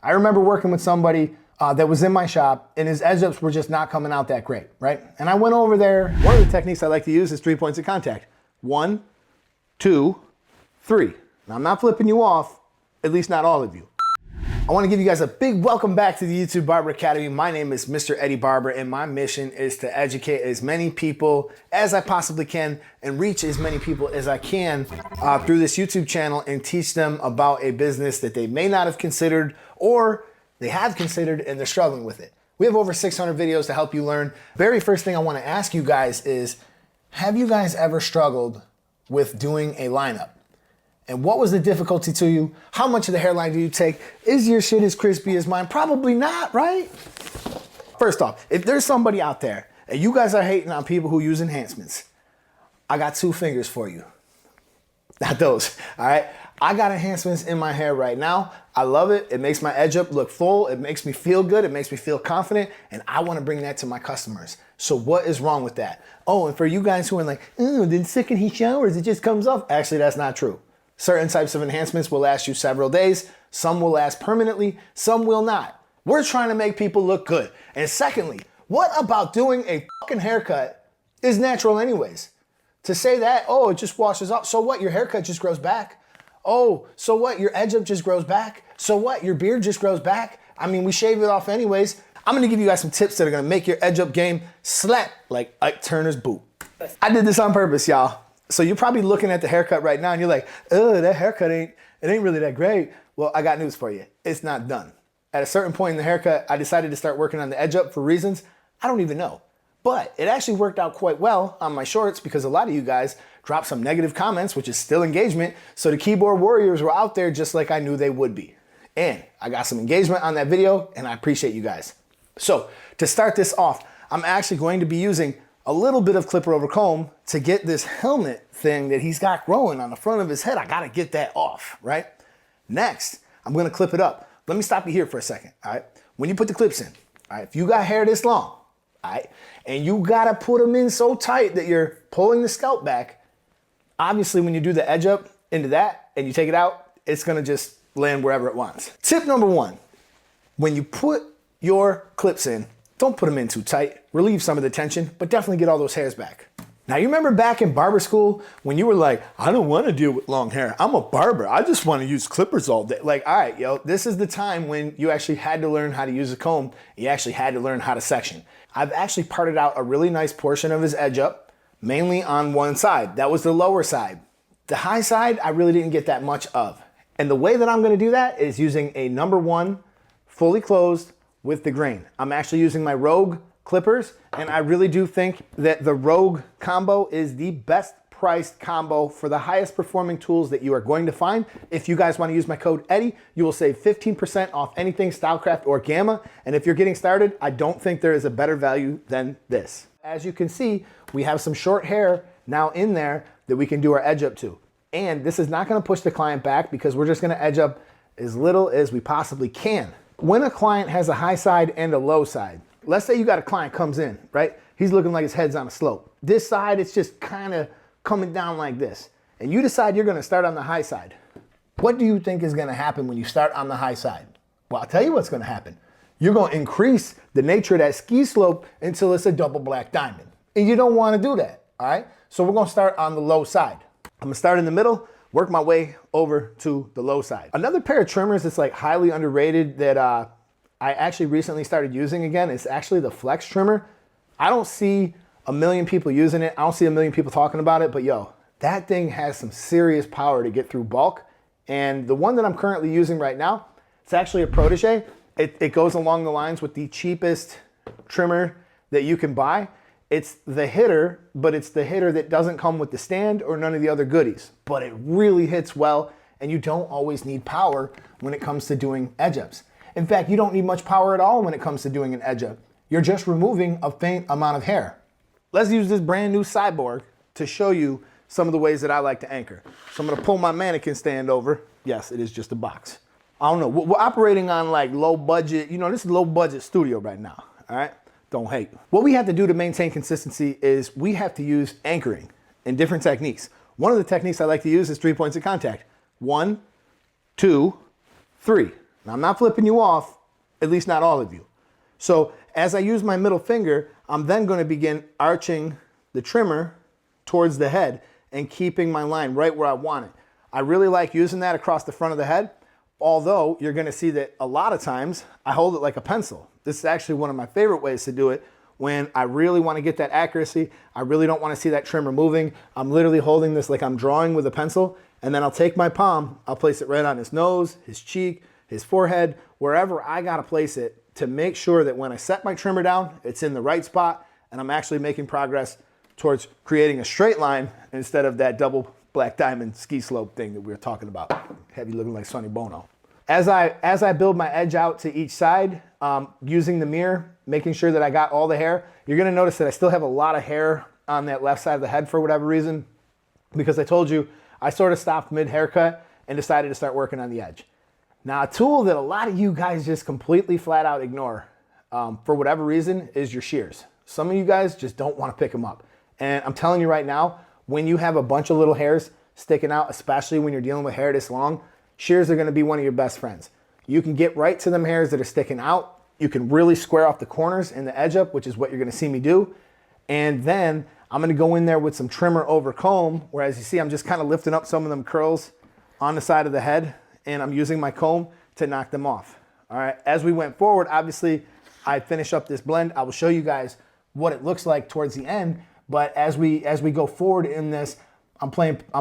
I remember working with somebody that was in my shop and his edge ups were just not coming out that great, right? And I went over there. One of the techniques I like to use is 3 points of contact. 1, 2, 3. Now I'm not flipping you off, at least not all of you. I want to give you guys a big welcome back to the YouTube Barber Academy. My name is Mr. Eddie Barber and my mission is to educate as many people as I possibly can and reach as many people as I can through this YouTube channel and teach them about a business that they may not have considered or they have considered and they're struggling with it. We have over 600 videos to help you learn. Very first thing I want to ask you guys is, have you guys ever struggled with doing a lineup? And what was the difficulty to you? How much of the hairline do you take? Is your shit as crispy as mine? Probably not, right? First off, if there's somebody out there and you guys are hating on people who use enhancements, I got 2 fingers for you. Not those, all right? I got enhancements in my hair right now. I love it. It makes my edge up look full. It makes me feel good. It makes me feel confident. And I want to bring that to my customers. So what is wrong with that? Oh, and for you guys who are like, oh, then second he showers, it just comes off. Actually, that's not true. Certain types of enhancements will last you several days. Some will last permanently. Some will not. We're trying to make people look good. And secondly, what about doing a fucking haircut is natural anyways? To say that, oh, it just washes off. So what? Your haircut just grows back. Oh, so what? Your edge up just grows back. So what? Your beard just grows back. I mean, we shave it off anyways. I'm gonna give you guys some tips that are gonna make your edge up game slap like Ike Turner's boot. I did this on purpose, y'all. So you're probably looking at the haircut right now and you're like, oh, that haircut ain't really that great. Well, I got news for you. It's not done. At a certain point in the haircut, I decided to start working on the edge up for reasons I don't even know. But it actually worked out quite well on my shorts because a lot of you guys dropped some negative comments, which is still engagement. So the keyboard warriors were out there just like I knew they would be. And I got some engagement on that video and I appreciate you guys. So to start this off, I'm actually going to be using a little bit of clipper over comb to get this helmet thing that he's got growing on the front of his head. I gotta get that off, right? Next, I'm gonna clip it up. Let me stop you here for a second, all right? When you put the clips in, all right, if you got hair this long, all right, and you gotta put them in so tight that you're pulling the scalp back, obviously when you do the edge up into that and you take it out, it's gonna just land wherever it wants. Tip number 1, when you put your clips in, don't put them in too tight. Relieve some of the tension, but definitely get all those hairs back. Now, you remember back in barber school when you were like, I don't want to deal with long hair. I'm a barber. I just want to use clippers all day. Like, all right, yo, this is the time when you actually had to learn how to use a comb. You actually had to learn how to section. I've actually parted out a really nice portion of his edge up, mainly on one side. That was the lower side. The high side, I really didn't get that much of. And the way that I'm going to do that is using a number 1 fully closed with the grain. I'm actually using my Rogue clippers, and I really do think that the Rogue combo is the best priced combo for the highest performing tools that you are going to find. If you guys want to use my code Eddie, you will save 15% off anything Stylecraft or Gamma. And if you're getting started, I don't think there is a better value than this. As you can see, we have some short hair now in there that we can do our edge up to. And this is not going to push the client back because we're just going to edge up as little as we possibly can. When a client has a high side and a low side, let's say you got a client comes in, right? He's looking like his head's on a slope. This side, it's just kind of coming down like this. And you decide you're gonna start on the high side. What do you think is gonna happen when you start on the high side? Well, I'll tell you what's gonna happen. You're gonna increase the nature of that ski slope until it's a double black diamond. And you don't wanna do that, all right? So we're gonna start on the low side. I'm gonna start in the middle, work my way over to the low side. Another pair of trimmers that's like highly underrated that I actually recently started using again is actually the Flex trimmer. I don't see a million people using it. I don't see a million people talking about it, but yo, that thing has some serious power to get through bulk. And the one that I'm currently using right now, it's actually a protege. It goes along the lines with the cheapest trimmer that you can buy. It's the hitter, but it's the hitter that doesn't come with the stand or none of the other goodies. But it really hits well, and you don't always need power when it comes to doing edge ups. In fact, you don't need much power at all when it comes to doing an edge up. You're just removing a faint amount of hair. Let's use this brand new Cyborg to show you some of the ways that I like to anchor. So I'm gonna pull my mannequin stand over. Yes, it is just a box. I don't know, we're operating on like low budget, this is low budget studio right now, all right? Don't hate. What we have to do to maintain consistency is we have to use anchoring in different techniques. One of the techniques I like to use is 3 points of contact. 1, 2, 3. Now, I'm not flipping you off, at least not all of you. So as I use my middle finger, I'm then going to begin arching the trimmer towards the head and keeping my line right where I want it. I really like using that across the front of the head, although you're going to see that a lot of times I hold it like a pencil. This is actually one of my favorite ways to do it when I really want to get that accuracy. I really don't want to see that trimmer moving. I'm literally holding this like I'm drawing with a pencil, and then I'll take my palm, I'll place it right on his nose, his cheek, his forehead, wherever I got to place it to make sure that when I set my trimmer down, it's in the right spot and I'm actually making progress towards creating a straight line instead of that double black diamond ski slope thing that we were talking about. Heavy looking like Sonny Bono. As I build my edge out to each side, using the mirror, making sure that I got all the hair, you're gonna notice that I still have a lot of hair on that left side of the head for whatever reason, because I told you I sort of stopped mid-haircut and decided to start working on the edge. Now, a tool that a lot of you guys just completely flat out ignore for whatever reason is your shears. Some of you guys just don't want to pick them up. And I'm telling you right now, when you have a bunch of little hairs sticking out, especially when you're dealing with hair this long, shears are going to be one of your best friends. You can get right to them hairs that are sticking out. You can really square off the corners and the edge up, which is what you're going to see me do. And then I'm going to go in there with some trimmer over comb, where as you see, I'm just kind of lifting up some of them curls on the side of the head, and I'm using my comb to knock them off. All right, as we went forward, obviously I finish up this blend. I will show you guys what it looks like towards the end, but as we go forward in this, I'm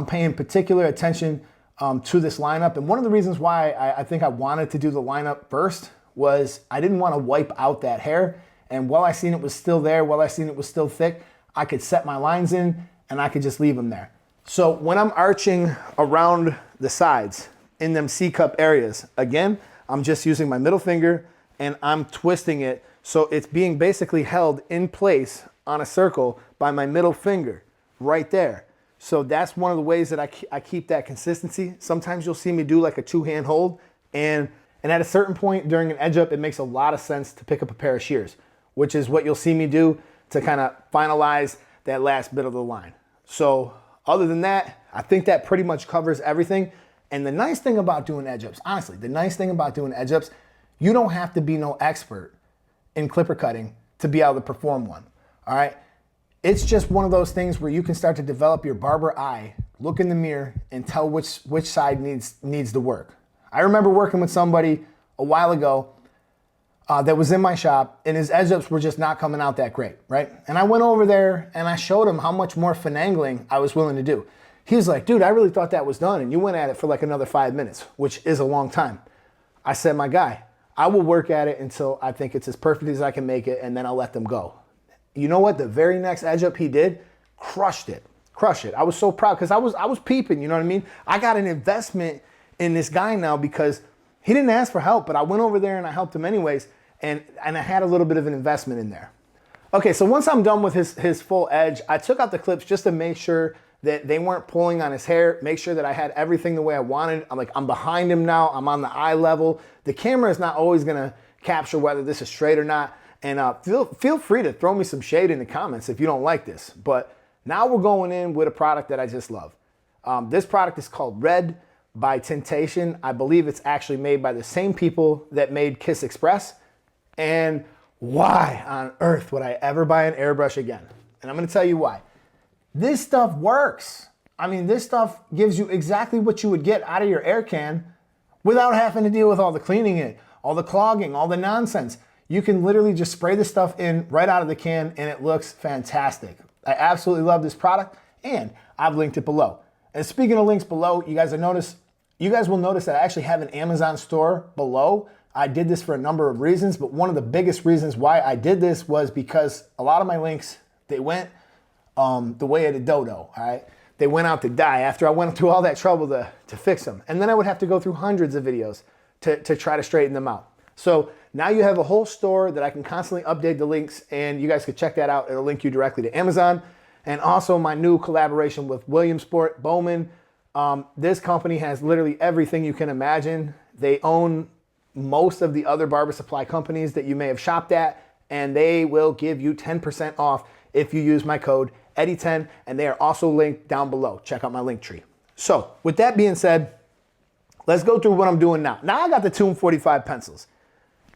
paying particular attention to this lineup. And one of the reasons why I think I wanted to do the lineup first was I didn't want to wipe out that hair. And while I seen it was still there, while I seen it was still thick, I could set my lines in and I could just leave them there. So when I'm arching around the sides in them C-cup areas, again, I'm just using my middle finger and I'm twisting it so it's being basically held in place on a circle by my middle finger right there. So that's one of the ways that I keep that consistency. Sometimes you'll see me do like a two-hand hold, and at a certain point during an edge up, it makes a lot of sense to pick up a pair of shears, which is what you'll see me do to kind of finalize that last bit of the line. So other than that, I think that pretty much covers everything. And the nice thing about doing edge ups, honestly, the nice thing about doing edge ups, you don't have to be no expert in clipper cutting to be able to perform one, all right? It's just one of those things where you can start to develop your barber eye, look in the mirror, and tell which side needs the work. I remember working with somebody a while ago that was in my shop, and his edge ups were just not coming out that great, right? And I went over there and I showed him how much more finagling I was willing to do. He was like, dude, I really thought that was done, and you went at it for like another 5 minutes, which is a long time. I said, my guy, I will work at it until I think it's as perfect as I can make it, and then I'll let them go. You know what? The very next edge up he did, crushed it. I was so proud because I was peeping, you know what I mean? I got an investment in this guy now because he didn't ask for help, but I went over there and I helped him anyways, and I had a little bit of an investment in there. Okay, so once I'm done with his full edge, I took out the clips just to make sure that they weren't pulling on his hair, make sure that I had everything the way I wanted. I'm behind him now, I'm on the eye level. The camera is not always gonna capture whether this is straight or not. And feel free to throw me some shade in the comments if you don't like this. But now we're going in with a product that I just love. This product is called Red by Tintation. I believe it's actually made by the same people that made Kiss Express. And why on earth would I ever buy an airbrush again? And I'm gonna tell you why. This stuff works. I mean, this stuff gives you exactly what you would get out of your air can without having to deal with all the cleaning it, all the clogging, all the nonsense. You can literally just spray this stuff in right out of the can and it looks fantastic. I absolutely love this product and I've linked it below. And speaking of links below, you guys will notice that I actually have an Amazon store below. I did this for a number of reasons, but one of the biggest reasons why I did this was because a lot of my links, they went the way of the dodo, all right? They went out to die after I went through all that trouble to fix them. And then I would have to go through hundreds of videos to try to straighten them out. So now you have a whole store that I can constantly update the links, and you guys can check that out. It'll link you directly to Amazon. And also my new collaboration with Williamsport Bowman. This company has literally everything you can imagine. They own most of the other barber supply companies that you may have shopped at, and they will give you 10% off if you use my code Eddie10, and they are also linked down below. Check out my link tree. So with that being said, let's go through what I'm doing now. Now I got the Tomb 45 pencils.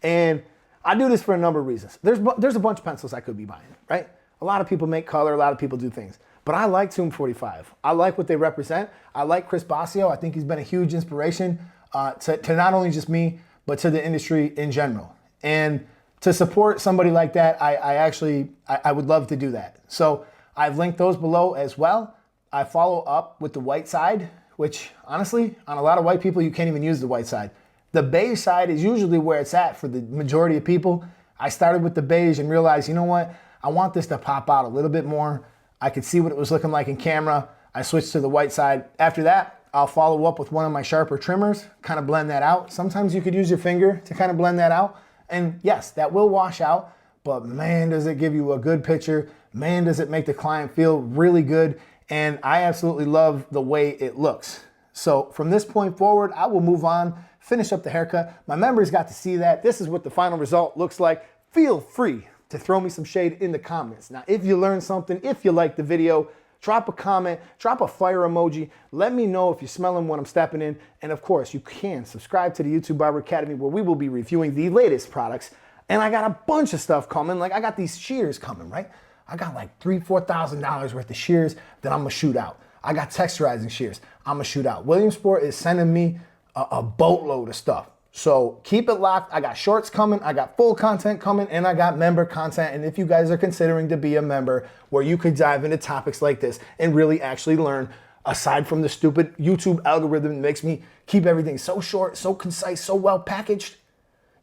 And I do this for a number of reasons. There's a bunch of pencils I could be buying, right? A lot of people make color, a lot of people do things. But I like Tomb 45. I like what they represent. I like Chris Basio. I think he's been a huge inspiration to not only just me, but to the industry in general. And to support somebody like that, I would love to do that. So I've linked those below as well. I follow up with the white side, which honestly, on a lot of white people, you can't even use the white side. The beige side is usually where it's at for the majority of people. I started with the beige and realized, you know what? I want this to pop out a little bit more. I could see what it was looking like in camera. I switched to the white side. After that, I'll follow up with one of my sharper trimmers, kind of blend that out. Sometimes you could use your finger to kind of blend that out. And yes, that will wash out, but man, does it give you a good picture. Man, does it make the client feel really good. And I absolutely love the way it looks. So from this point forward, I will move on, finish up the haircut. My members got to see that. This is what the final result looks like. Feel free to throw me some shade in the comments. Now, if you learned something, if you liked the video, drop a comment, drop a fire emoji. Let me know if you're smelling what I'm stepping in. And of course, you can subscribe to the YouTube Barber Academy where we will be reviewing the latest products. And I got a bunch of stuff coming. Like I got these shears coming, right? I got like $3,000, $4,000 worth of shears that I'm gonna shoot out. I got texturizing shears I'm gonna shoot out. Williamsport is sending me a boatload of stuff. So keep it locked. I got shorts coming, I got full content coming, and I got member content. And if you guys are considering to be a member where you could dive into topics like this and really actually learn, aside from the stupid YouTube algorithm that makes me keep everything so short, so concise, so well packaged,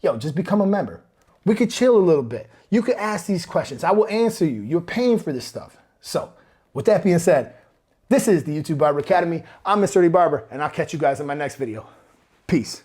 yo, just become a member. We could chill a little bit. You could ask these questions. I will answer you. You're paying for this stuff. So with that being said, this is the YouTube Barber Academy. I'm Mr. Barber, and I'll catch you guys in my next video. Peace.